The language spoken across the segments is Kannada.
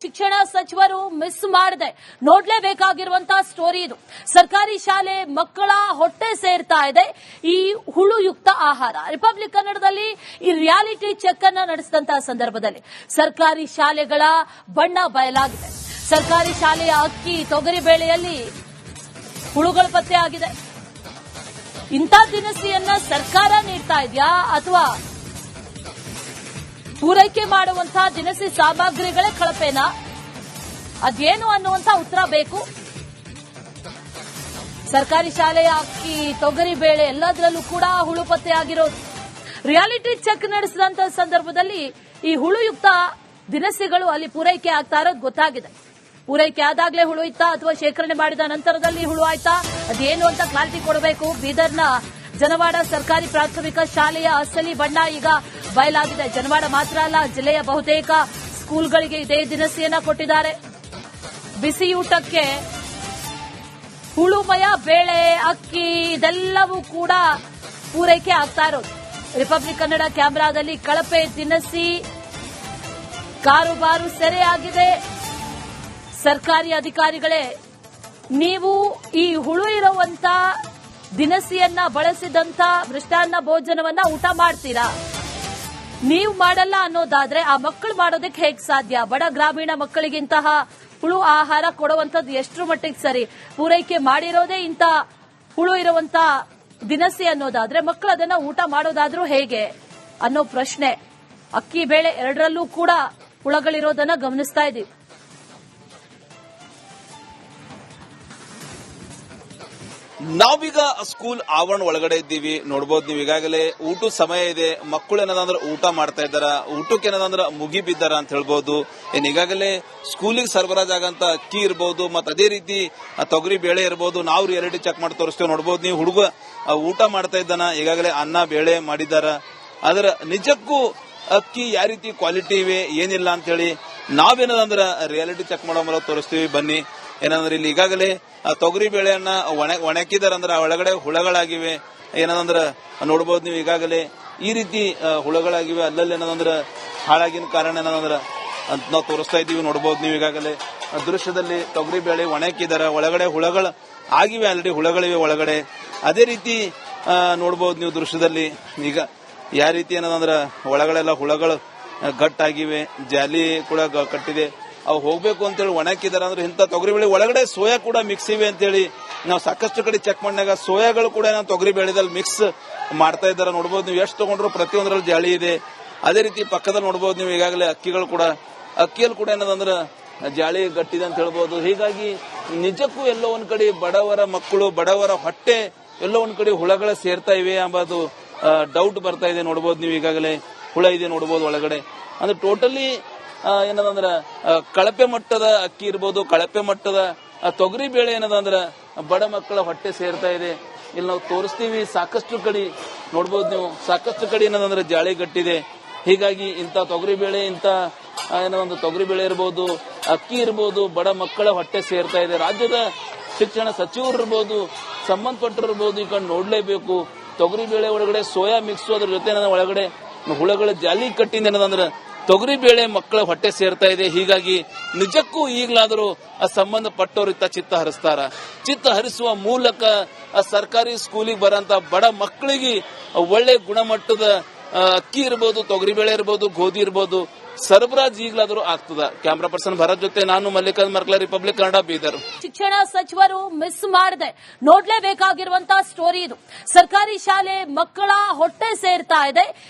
ಶಿಕ್ಷಣ ಸಚಿವರು ಮಿಸ್ ಮಾಡದೆ ನೋಡ್ಲೇಬೇಕಾಗಿರುವಂತಹ ಸ್ಟೋರಿ ಇದು. ಸರ್ಕಾರಿ ಶಾಲೆ ಮಕ್ಕಳ ಹೊಟ್ಟೆ ಸೇರ್ತಾ ಇದೆ ಈ ಹುಳುಯುಕ್ತ ಆಹಾರ. ರಿಪಬ್ಲಿಕ್ ಕನ್ನಡದಲ್ಲಿ ಈ ರಿಯಾಲಿಟಿ ಚೆಕ್ ಅನ್ನ ನಡೆಸಿದಂತಹ ಸಂದರ್ಭದಲ್ಲಿ ಸರ್ಕಾರಿ ಶಾಲೆಗಳ ಬಣ್ಣ ಬಯಲಾಗಿದೆ. ಸರ್ಕಾರಿ ಶಾಲೆಯ ಅಕ್ಕಿ ತೊಗರಿ ಬೇಳೆಯಲ್ಲಿ ಹುಳುಗಳು ಪತ್ತೆ ಆಗಿದೆ. ಇಂಥ ದಿನಸಿಯನ್ನ ಸರ್ಕಾರ ನೀಡ್ತಾ ಇದೆಯಾ ಅಥವಾ ಪೂರೈಕೆ ಮಾಡುವಂತಹ ದಿನಸಿ ಸಾಮಗ್ರಿಗಳೇ ಕಳಪೆನಾ? ಅದೇನು ಅನ್ನುವಂತ ಉತ್ತರ ಬೇಕು. ಸರ್ಕಾರಿ ಶಾಲೆಯ ಅಕ್ಕಿ ತೊಗರಿ ಬೇಳೆ ಎಲ್ಲದರಲ್ಲೂ ಕೂಡ ಹುಳು ಪತ್ತೆ ಆಗಿರೋದು. ರಿಯಾಲಿಟಿ ಚೆಕ್ ನಡೆಸಿದಂತ ಸಂದರ್ಭದಲ್ಲಿ ಈ ಹುಳುಯುಕ್ತ ದಿನಸಿಗಳು ಅಲ್ಲಿ ಪೂರೈಕೆ ಆಗ್ತಾ ಇರೋದು ಗೊತ್ತಾಗಿದೆ. ಪೂರೈಕೆ ಆದಾಗಲೇ ಹುಳು ಇತ್ತಾ ಅಥವಾ ಶೇಖರಣೆ ಮಾಡಿದ ನಂತರದಲ್ಲಿ ಹುಳು ಆಯ್ತಾ ಅದೇನು ಅಂತ ಕ್ಲಾರಿಟಿ ಕೊಡಬೇಕು. ಬೀದರ್ನ ಜನವಾಡ ಸರ್ಕಾರಿ ಪ್ರಾಥಮಿಕ ಶಾಲೆಯ ಅಸಲಿ ಬಣ್ಣ ಈಗ ಬಯಲಾಗಿದೆ. ಜನವಾಡ ಮಾತ್ರ ಅಲ್ಲ, ಜಿಲ್ಲೆಯ ಬಹುತೇಕ ಸ್ಕೂಲ್ಗಳಿಗೆ ಇದೇ ದಿನಸಿಯನ್ನ ಕೊಟ್ಟಿದ್ದಾರೆ. ಬಿಸಿಯೂಟಕ್ಕೆ ಹುಳುಮಯ ಬೇಳೆ ಅಕ್ಕಿ ಇದೆಲ್ಲವೂ ಕೂಡ ಪೂರೈಕೆ ಆಗ್ತಾ ಇರೋದು. ರಿಪಬ್ಲಿಕ್ ಕನ್ನಡ ಕ್ಯಾಮೆರಾದಲ್ಲಿ ಕಳಪೆ ದಿನಸಿ ಕಾರುಬಾರು ಸೆರೆಯಾಗಿದೆ. ಸರ್ಕಾರಿ ಅಧಿಕಾರಿಗಳೇ, ನೀವು ಈ ಹುಳು ಇರುವಂತ ದಿನಸಿಯನ್ನ ಬಳಸಿದಂತ ಮೃಷ್ಟಾನ್ನ ಭೋಜನವನ್ನ ಊಟ ಮಾಡ್ತೀರಾ? ನೀವು ಮಾಡಲ್ಲ ಅನ್ನೋದಾದ್ರೆ ಆ ಮಕ್ಕಳು ಮಾಡೋದಕ್ಕೆ ಹೇಗೆ ಸಾಧ್ಯ? ಬಡ ಗ್ರಾಮೀಣ ಮಕ್ಕಳಿಗಿಂತಹ ಹುಳು ಆಹಾರ ಕೊಡುವಂತದ್ದು ಎಷ್ಟರ ಮಟ್ಟಿಗೆ ಸರಿ? ಪೂರೈಕೆ ಮಾಡಿರೋದೇ ಇಂಥ ಹುಳು ಇರುವಂತ ದಿನಸಿ ಅನ್ನೋದಾದ್ರೆ ಮಕ್ಕಳು ಅದನ್ನ ಊಟ ಮಾಡೋದಾದ್ರೂ ಹೇಗೆ ಅನ್ನೋ ಪ್ರಶ್ನೆ. ಅಕ್ಕಿ ಬೇಳೆ ಎರಡರಲ್ಲೂ ಕೂಡ ಹುಳಗಳಿರೋದನ್ನ ಗಮನಿಸ್ತಾ ಇದ್ದೀವಿ. ನಾವೀಗ ಸ್ಕೂಲ್ ಆವರಣ ಒಳಗಡೆ ಇದ್ದೀವಿ. ನೋಡಬಹುದು ನೀವು ಈಗಾಗಲೇ ಊಟದ ಸಮಯ ಇದೆ. ಮಕ್ಕಳು ಏನದಂದ್ರೆ ಊಟ ಮಾಡ್ತಾ ಇದ್ದಾರ. ಊಟಕ್ಕೆ ಏನದಂದ್ರೆ ಮುಗಿ ಬಿದ್ದಾರ ಅಂತ ಹೇಳ್ಬಹುದು. ಈಗಾಗಲೇ ಸ್ಕೂಲಿಗೆ ಸರಬರಾಜಾಗಂತ ಅಕ್ಕಿ ಇರಬಹುದು, ಮತ್ತೆ ಅದೇ ರೀತಿ ತೊಗರಿ ಬೇಳೆ ಇರಬಹುದು. ನಾವು ರಿಯಾಲಿಟಿ ಚೆಕ್ ಮಾಡಿ ತೋರಿಸ್ತೇವೆ. ನೋಡಬಹುದು ನೀವು ಹುಡುಗ ಊಟ ಮಾಡ್ತಾ ಇದ್ದಾನ. ಈಗಾಗಲೇ ಅನ್ನ ಬೇಳೆ ಮಾಡಿದಾರ. ಅದರ ನಿಜಕ್ಕೂ ಅಕ್ಕಿ ಯಾವ ರೀತಿ ಕ್ವಾಲಿಟಿ ಇವೆ ಏನಿಲ್ಲ ಅಂತ ಹೇಳಿ ನಾವೇನದಂದ್ರ ರಿಯಾಲಿಟಿ ಚೆಕ್ ಮಾಡೋ ಮೂಲಕ ತೋರಿಸ್ತೀವಿ. ಬನ್ನಿ. ಏನಂದ್ರೆ ಇಲ್ಲಿ ಈಗಾಗಲೇ ತೊಗರಿ ಬೇಳೆಯನ್ನ ಒಣಕಿದಾರಂದ್ರ ಒಳಗಡೆ ಹುಳಗಳಾಗಿವೆ. ಏನಂದ್ರ ನೋಡಬಹುದು ನೀವು ಈಗಾಗಲೇ ಈ ರೀತಿ ಹುಳಗಳಾಗಿವೆ. ಅಲ್ಲಲ್ಲಿ ಏನಂದ್ರ ಹಾಳಾಗಿನ ಕಾರಣ ಏನಂದ್ರ ಅಂತ ನಾವು ತೋರಿಸ್ತಾ ಇದ್ದೀವಿ. ನೋಡಬಹುದು ನೀವು ಈಗಾಗಲೇ ದೃಶ್ಯದಲ್ಲಿ ತೊಗರಿ ಬೇಳೆ ಒಣಕಿದಾರ. ಒಳಗಡೆ ಹುಳಗಳು ಆಗಿವೆ, ಆಲ್ರೆಡಿ ಹುಳಗಳಿವೆ ಒಳಗಡೆ. ಅದೇ ರೀತಿ ನೋಡಬಹುದು ನೀವು ದೃಶ್ಯದಲ್ಲಿ ಈಗ ಯಾವ ರೀತಿ ಏನಂದ್ರ ಒಳಗಡೆಲ್ಲ ಹುಳಗಳು ಗಟ್ಟಾಗಿವೆ. ಜಾಲಿ ಕೂಡ ಕಟ್ಟಿದೆ. ಅವು ಹೋಗ್ಬೇಕು ಅಂತೇಳಿ ಒಣಕಿದಾರ. ಅಂದ್ರೆ ಇಂಥ ತೊಗರಿ ಬೇಳೆ ಒಳಗಡೆ ಸೋಯಾ ಕೂಡ ಮಿಕ್ಸ್ ಇವೆ ಅಂತೇಳಿ ನಾವು ಸಾಕಷ್ಟು ಕಡೆ ಚೆಕ್ ಮಾಡಿದಾಗ ಸೋಯಾಗಳು ಕೂಡ ತೊಗರಿ ಬೇಳೆದಲ್ಲಿ ಮಿಕ್ಸ್ ಮಾಡ್ತಾ ಇದ್ದಾರೆ. ನೋಡಬಹುದು ನೀವು ಎಷ್ಟು ತಗೊಂಡ್ರು ಪ್ರತಿಯೊಂದರಲ್ಲಿ ಜಾಳಿ ಇದೆ. ಅದೇ ರೀತಿ ಪಕ್ಕದಲ್ಲಿ ನೋಡಬಹುದು ನೀವು ಈಗಾಗಲೇ ಅಕ್ಕಿಗಳು ಕೂಡ ಅಕ್ಕಿಯಲ್ಲಿ ಕೂಡ ಏನದಂದ್ರೆ ಜಾಳಿ ಗಟ್ಟಿದೆ ಅಂತ ಹೇಳ್ಬಹುದು. ಹೀಗಾಗಿ ನಿಜಕ್ಕೂ ಎಲ್ಲೋ ಒಂದ್ ಕಡೆ ಬಡವರ ಮಕ್ಕಳು, ಬಡವರ ಹೊಟ್ಟೆ ಎಲ್ಲೋ ಒಂದ್ ಕಡೆ ಹುಳಗಳ ಸೇರ್ತಾ ಇವೆ ಎಂಬುದು ಡೌಟ್ ಬರ್ತಾ ಇದೆ. ನೋಡಬಹುದು ನೀವು ಈಗಾಗಲೇ ಹುಳ ಇದೆ ನೋಡಬಹುದು ಒಳಗಡೆ. ಅಂದ್ರೆ ಟೋಟಲಿ ಏನದಂದ್ರ ಕಳಪೆ ಮಟ್ಟದ ಅಕ್ಕಿ ಇರ್ಬೋದು, ಕಳಪೆ ಮಟ್ಟದ ತೊಗರಿ ಬೇಳೆ ಏನದಂದ್ರ ಬಡ ಮಕ್ಕಳ ಹೊಟ್ಟೆ ಸೇರ್ತಾ ಇದೆ. ಇಲ್ಲಿ ನಾವು ತೋರಿಸ್ತೀವಿ ಸಾಕಷ್ಟು ಕಡೆ ನೋಡಬಹುದು ನೀವು, ಸಾಕಷ್ಟು ಕಡೆ ಏನದಂದ್ರೆ ಜಾಳಿ ಗಟ್ಟಿದೆ. ಹೀಗಾಗಿ ಇಂಥ ತೊಗರಿ ಬೇಳೆ, ಇಂಥ ಏನೊಂದು ತೊಗರಿ ಬೇಳೆ ಇರ್ಬೋದು, ಅಕ್ಕಿ ಇರ್ಬೋದು, ಬಡ ಮಕ್ಕಳ ಹೊಟ್ಟೆ ಸೇರ್ತಾ ಇದೆ. ರಾಜ್ಯದ ಶಿಕ್ಷಣ ಸಚಿವರು ಇರ್ಬೋದು, ಸಂಬಂಧಪಟ್ಟರಿರ್ಬೋದು ಈ ಕಡೆ ನೋಡ್ಲೇಬೇಕು. ತೊಗರಿ ಬೇಳೆ ಒಳಗಡೆ ಸೋಯಾ ಮಿಕ್ಸ್, ಅದ್ರ ಜೊತೆ ಒಳಗಡೆ ಹುಳಗಳ ಜಾಲಿ ಕಟ್ಟಿಂದ ಏನದಂದ್ರೆ ತೊಗರಿ ಬೇಳೆ ಮಕ್ಕಳ ಹೊಟ್ಟೆ ಸೇರ್ತಾ ಇದೆ. ಹೀಗಾಗಿ ನಿಜಕ್ಕೂ ಈಗಲಾದರೂ ಸಂಬಂಧಪಟ್ಟವರು ಇತ್ತ ಚಿತ್ತ ಹರಿಸ್ತಾರ. ಚಿತ್ತ ಹರಿಸುವ ಮೂಲಕ ಸರ್ಕಾರಿ ಸ್ಕೂಲಿಗೆ ಬರಂತ ಬಡ ಮಕ್ಕಳಿಗೆ ಒಳ್ಳೆ ಗುಣಮಟ್ಟದ ಅಕ್ಕಿ ಇರ್ಬೋದು, ತೊಗರಿ ಬೇಳೆ ಇರ್ಬೋದು, ಗೋಧಿ ಇರ್ಬೋದು ಸರಬರಾಜು ಈಗಲಾದರೂ ಆಗ್ತದ. ಕ್ಯಾಮ್ರಾ ಪರ್ಸನ್ ಭರತ್ ಜೊತೆ ನಾನು ಮಲ್ಲಿಕಾರ್ಜುನ್ ಮರ್ಕಲ, ರಿಪಬ್ಲಿಕ್ ಕನ್ನಡ, ಬೀದರ್. ಶಿಕ್ಷಣ ಸಚಿವರು ಮಿಸ್ ಮಾಡದೆ ನೋಡ್ಲೇಬೇಕಾಗಿರುವಂತಹ ಸ್ಟೋರಿ ಇದು. ಸರ್ಕಾರಿ ಶಾಲೆ ಮಕ್ಕಳ ಹೊಟ್ಟೆ ಸೇರ್ತಾ ಇದೆ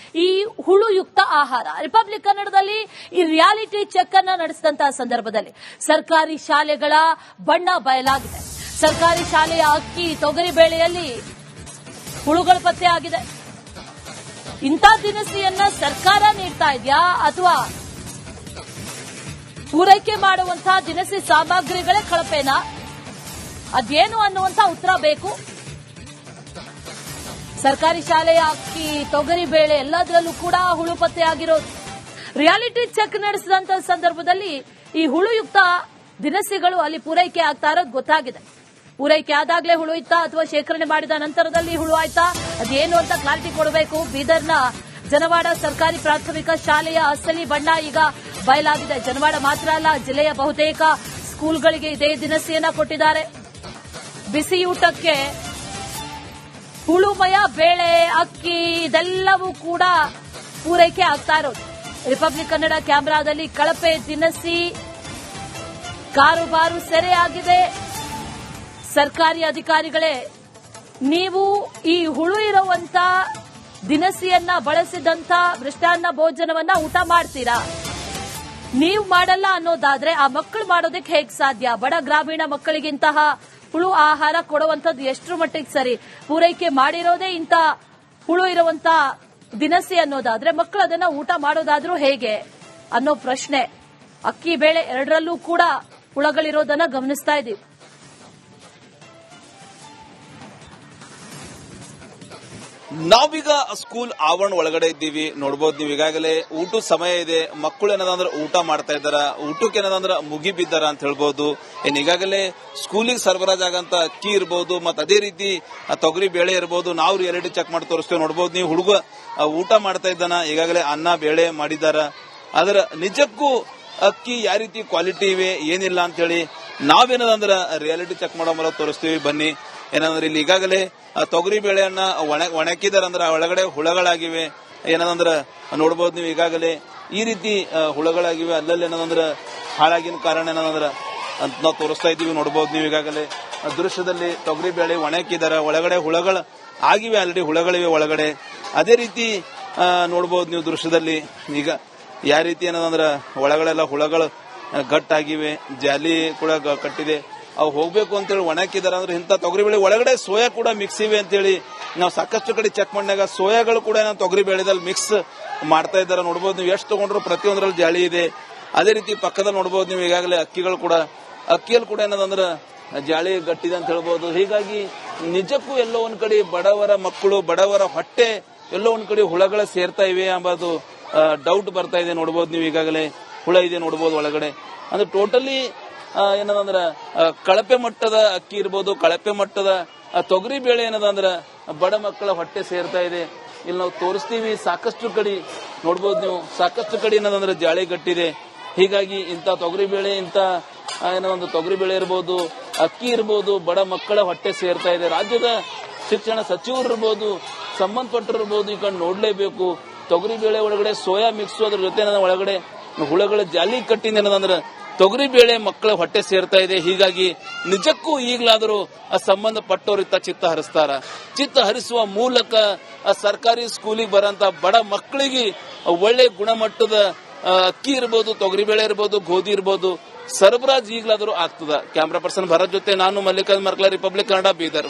ಈ ಹುಳುಯುಕ್ತ ಆಹಾರ. ರಿಪಬ್ಲಿಕ್ ಕನ್ನಡದಲ್ಲಿ ಈ ರಿಯಾಲಿಟಿ ಚೆಕ್ ಅನ್ನ ನಡೆಸಿದಂತಹ ಸಂದರ್ಭದಲ್ಲಿ ಸರ್ಕಾರಿ ಶಾಲೆಗಳ ಬಣ್ಣ ಬಯಲಾಗಿದೆ. ಸರ್ಕಾರಿ ಶಾಲೆಯ ಅಕ್ಕಿ ತೊಗರಿ ಬೇಳೆಯಲ್ಲಿ ಹುಳುಗಳು ಪತ್ತೆ ಆಗಿದೆ. ಇಂಥ ದಿನಸಿಯನ್ನ ಸರ್ಕಾರ ನೀಡ್ತಾ ಇದೆಯಾ ಅಥವಾ ಪೂರೈಕೆ ಮಾಡುವಂತಹ ದಿನಸಿ ಸಾಮಗ್ರಿಗಳೇ ಕಳಪೆನಾ? ಅದೇನು ಅನ್ನುವಂತ ಉತ್ತರ ಬೇಕು. ಸರ್ಕಾರಿ ಶಾಲೆಯ ಅಕ್ಕಿ ತೊಗರಿ ಬೇಳೆ ಎಲ್ಲದರಲ್ಲೂ ಕೂಡ ಹುಳು ಪತ್ತೆ ಆಗಿರೋದು. ರಿಯಾಲಿಟಿ ಚೆಕ್ ನಡೆಸಿದಂತ ಸಂದರ್ಭದಲ್ಲಿ ಈ ಹುಳುಯುಕ್ತ ದಿನಸಿಗಳು ಅಲ್ಲಿ ಪೂರೈಕೆ ಆಗ್ತಾ ಇರೋದು ಗೊತ್ತಾಗಿದೆ. ಪೂರೈಕೆ ಆದಾಗಲೇ ಹುಳು ಇತ್ತಾ ಅಥವಾ ಶೇಖರಣೆ ಮಾಡಿದ ನಂತರದಲ್ಲಿ ಹುಳು ಆಯ್ತಾ ಅದೇನು ಅಂತ ಕ್ಲಾರಿಟಿ ಕೊಡಬೇಕು. ಬೀದರ್ನ ಜನವಾಡ ಸರ್ಕಾರಿ ಪ್ರಾಥಮಿಕ ಶಾಲೆಯ ಅಸಲಿ ಬಣ್ಣ ಈಗ ಬಯಲಾಗಿದೆ. ಜನವಾಡ ಮಾತ್ರ ಅಲ್ಲ, ಜಿಲ್ಲೆಯ ಬಹುತೇಕ ಸ್ಕೂಲ್ಗಳಿಗೆ ಇದೇ ದಿನಸಿಯನ್ನ ಕೊಟ್ಟಿದ್ದಾರೆ. ಬಿಸಿಯೂಟಕ್ಕೆ ಹುಳುಮಯ ಬೇಳೆ, ಅಕ್ಕಿ ಇದೆಲ್ಲವೂ ಕೂಡ ಪೂರೈಕೆ ಆಗ್ತಾ ಇರೋದು. ರಿಪಬ್ಲಿಕ್ ಕನ್ನಡ ಕ್ಯಾಮೆರಾದಲ್ಲಿ ಕಳಪೆ ದಿನಸಿ ಕಾರುಬಾರು ಸೆರೆಯಾಗಿದೆ. ಸರ್ಕಾರಿ ಅಧಿಕಾರಿಗಳೇ, ನೀವು ಈ ಹುಳು ಇರುವಂತ ದಿನಸಿಯನ್ನ ಬಳಸಿದಂತ ಮೃಷ್ಟಾನ್ನ ಭೋಜನವನ್ನ ಊಟ ಮಾಡ್ತೀರಾ? ನೀವು ಮಾಡಲ್ಲ ಅನ್ನೋದಾದ್ರೆ ಆ ಮಕ್ಕಳು ಮಾಡೋದಕ್ಕೆ ಹೇಗೆ ಸಾಧ್ಯ? ಬಡ ಗ್ರಾಮೀಣ ಮಕ್ಕಳಿಗಿಂತಹ ಹುಳು ಆಹಾರ ಕೊಡುವಂತದ್ದು ಎಷ್ಟರ ಮಟ್ಟಿಗೆ ಸರಿ? ಪೂರೈಕೆ ಮಾಡಿರೋದೇ ಇಂತ ಹುಳು ಇರುವಂತ ದಿನಸಿ ಅನ್ನೋದಾದ್ರೆ ಮಕ್ಕಳು ಅದನ್ನ ಊಟ ಮಾಡೋದಾದ್ರೂ ಹೇಗೆ ಅನ್ನೋ ಪ್ರಶ್ನೆ. ಅಕ್ಕಿ ಬೇಳೆ ಎರಡರಲ್ಲೂ ಕೂಡ ಹುಳಗಳಿರೋದನ್ನ ಗಮನಿಸ್ತಾ ಇದ್ದೀವಿ. ನಾವೀಗ ಸ್ಕೂಲ್ ಆವರಣ ಒಳಗಡೆ ಇದ್ದೀವಿ. ನೋಡಬಹುದು ನೀವು ಈಗಾಗಲೇ ಊಟದ ಸಮಯ ಇದೆ. ಮಕ್ಕಳು ಏನದಂದ್ರೆ ಊಟ ಮಾಡ್ತಾ ಇದ್ದಾರ, ಊಟಕ್ಕೆ ಏನದಂದ್ರೆ ಮುಗಿ ಬಿದ್ದಾರ ಅಂತ ಹೇಳ್ಬಹುದು. ಈಗಾಗಲೇ ಸ್ಕೂಲಿಗೆ ಸರಬರಾಜಾಗಂತ ಅಕ್ಕಿ ಇರಬಹುದು, ಮತ್ತೆ ಅದೇ ರೀತಿ ತೊಗರಿ ಬೇಳೆ ಇರಬಹುದು. ನಾವು ರಿಯಾಲಿಟಿ ಚೆಕ್ ಮಾಡಿ ತೋರಿಸ್ತೇವೆ. ನೋಡಬಹುದು ನೀವು ಹುಡುಗ ಊಟ ಮಾಡ್ತಾ ಇದ್ದಾನ. ಈಗಾಗಲೇ ಅನ್ನ ಬೇಳೆ ಮಾಡಿದಾರ. ಅದರ ನಿಜಕ್ಕೂ ಅಕ್ಕಿ ಯಾವ ರೀತಿ ಕ್ವಾಲಿಟಿ ಇವೆ ಏನಿಲ್ಲ ಅಂತ ಹೇಳಿ ನಾವೇನದಂದ್ರ ರಿಯಾಲಿಟಿ ಚೆಕ್ ಮಾಡೋ ಮೂಲಕ ತೋರಿಸ್ತೀವಿ. ಬನ್ನಿ. ಏನಂದ್ರೆ ಇಲ್ಲಿ ಈಗಾಗಲೇ ತೊಗರಿ ಬೇಳೆಯನ್ನ ಒಣಕಿದಾರಂದ್ರ ಒಳಗಡೆ ಹುಳಗಳಾಗಿವೆ. ಏನದಂದ್ರ ನೋಡಬಹುದು ನೀವು ಈಗಾಗಲೇ ಈ ರೀತಿ ಹುಳಗಳಾಗಿವೆ. ಅಲ್ಲಲ್ಲಿ ಏನದಂದ್ರ ಹಾಳಾಗಿನ ಕಾರಣ ಏನದಂದ್ರ ಅಂತ ನಾವು ತೋರಿಸ್ತಾ ಇದ್ದೀವಿ. ನೋಡಬಹುದು ನೀವು ಈಗಾಗಲೇ ದೃಶ್ಯದಲ್ಲಿ ತೊಗರಿ ಬೇಳೆ ಒಣಕಿದಾರ, ಒಳಗಡೆ ಹುಳಗಳು ಆಗಿವೆ. ಆಲ್ರೆಡಿ ಹುಳಗಳಿವೆ ಒಳಗಡೆ. ಅದೇ ರೀತಿ ನೋಡಬಹುದು ನೀವು ದೃಶ್ಯದಲ್ಲಿ ಈಗ ಯಾವ ರೀತಿ ಏನದಂದ್ರ ಒಳಗಡೆಲ್ಲ ಹುಳಗಳು ಗಟ್ಟಾಗಿವೆ. ಜಾಲಿ ಕೂಡ ಕಟ್ಟಿದೆ. ಅವು ಹೋಗ್ಬೇಕು ಅಂತೇಳಿ ಒಣಕಿದಾರ. ಅಂದ್ರೆ ಇಂಥ ತೊಗರಿ ಬೇಳೆ ಒಳಗಡೆ ಸೋಯಾ ಕೂಡ ಮಿಕ್ಸ್ ಇವೆ ಅಂತೇಳಿ ನಾವು ಸಾಕಷ್ಟು ಕಡೆ ಚೆಕ್ ಮಾಡಿದಾಗ ಸೋಯಾಗಳು ಕೂಡ ತೊಗರಿ ಬೇಳೆದಲ್ಲಿ ಮಿಕ್ಸ್ ಮಾಡ್ತಾ ಇದ್ದಾರೆ. ನೋಡಬಹುದು ನೀವು ಎಷ್ಟು ತಗೊಂಡ್ರು ಪ್ರತಿಯೊಂದರಲ್ಲಿ ಜಾಲಿ ಇದೆ. ಅದೇ ರೀತಿ ಪಕ್ಕದಲ್ಲಿ ನೋಡಬಹುದು ನೀವು ಈಗಾಗಲೇ ಅಕ್ಕಿಗಳು ಕೂಡ ಅಕ್ಕಿಯಲ್ಲಿ ಕೂಡ ಏನದಂದ್ರ ಜಾಳಿ ಗಟ್ಟಿದೆ ಅಂತ ಹೇಳ್ಬಹುದು. ಹೀಗಾಗಿ ನಿಜಕ್ಕೂ ಎಲ್ಲೋ ಒಂದ್ ಕಡೆ ಬಡವರ ಮಕ್ಕಳು, ಬಡವರ ಹೊಟ್ಟೆ ಎಲ್ಲೋ ಒಂದ್ ಕಡೆ ಹುಳಗಳ ಸೇರ್ತಾ ಇವೆ ಎಂಬುದು ಡೌಟ್ ಬರ್ತಾ ಇದೆ. ನೋಡಬಹುದು ನೀವು ಈಗಾಗಲೇ ಹುಳ ಇದೆ ನೋಡಬಹುದು ಒಳಗಡೆ. ಅಂದ್ರೆ ಟೋಟಲಿ ಏನದಂದ್ರ ಕಳಪೆ ಮಟ್ಟದ ಅಕ್ಕಿ ಇರ್ಬೋದು, ಕಳಪೆ ಮಟ್ಟದ ತೊಗರಿ ಬೇಳೆ ಏನದಂದ್ರ ಬಡ ಮಕ್ಕಳ ಹೊಟ್ಟೆ ಸೇರ್ತಾ ಇದೆ. ಇಲ್ಲಿ ನಾವು ತೋರಿಸ್ತೀವಿ ಸಾಕಷ್ಟು ಕಡೆ ನೋಡಬಹುದು ನೀವು, ಸಾಕಷ್ಟು ಕಡೆ ಏನದಂದ್ರ ಜಾಳಿ ಗಟ್ಟಿದೆ. ಹೀಗಾಗಿ ಇಂಥ ತೊಗರಿ ಬೇಳೆ, ಇಂಥ ಏನೊಂದು ತೊಗರಿ ಬೇಳೆ ಇರ್ಬೋದು, ಅಕ್ಕಿ ಇರ್ಬೋದು, ಬಡ ಮಕ್ಕಳ ಹೊಟ್ಟೆ ಸೇರ್ತಾ ಇದೆ. ರಾಜ್ಯದ ಶಿಕ್ಷಣ ಸಚಿವರು ಇರ್ಬೋದು, ಸಂಬಂಧಪಟ್ಟಿರ್ಬೋದು, ಈ ಕಡೆ ನೋಡ್ಲೇಬೇಕು. ತೊಗರಿ ಬೇಳೆ ಒಳಗಡೆ ಸೋಯಾ ಮಿಕ್ಸ್, ಅದ್ರ ಜೊತೆ ಒಳಗಡೆ ಹುಳಗಳ ಜಾಲಿ ಕಟ್ಟಿಂದ ಏನದಂದ್ರ ತೊಗರಿ ಬೇಳೆ ಮಕ್ಕಳ ಹೊಟ್ಟೆ ಸೇರ್ತಾ ಇದೆ. ಹೀಗಾಗಿ ನಿಜಕ್ಕೂ ಈಗಲಾದರೂ ಸಂಬಂಧಪಟ್ಟವರಿತ್ತ ಚಿತ್ತ ಹರಿಸ್ತಾರ. ಚಿತ್ತ ಹರಿಸುವ ಮೂಲಕ ಸರ್ಕಾರಿ ಸ್ಕೂಲಿಗೆ ಬರಂತ ಬಡ ಮಕ್ಕಳಿಗೆ ಒಳ್ಳೆ ಗುಣಮಟ್ಟದ ಅಕ್ಕಿ ಇರ್ಬೋದು, ತೊಗರಿ ಬೇಳೆ ಇರ್ಬೋದು, ಗೋಧಿ ಇರ್ಬೋದು ಸರಬರಾಜು ಈಗಲಾದರೂ ಆಗ್ತದ. ಕ್ಯಾಮ್ರಾ ಪರ್ಸನ್ ಭರತ್ ಜೊತೆ ನಾನು ಮಲ್ಲಿಕಾರ್ಜುನ್ ಮರ್ಕಲ, ರಿಪಬ್ಲಿಕ್ ಕನ್ನಡ, ಬೀದರ್.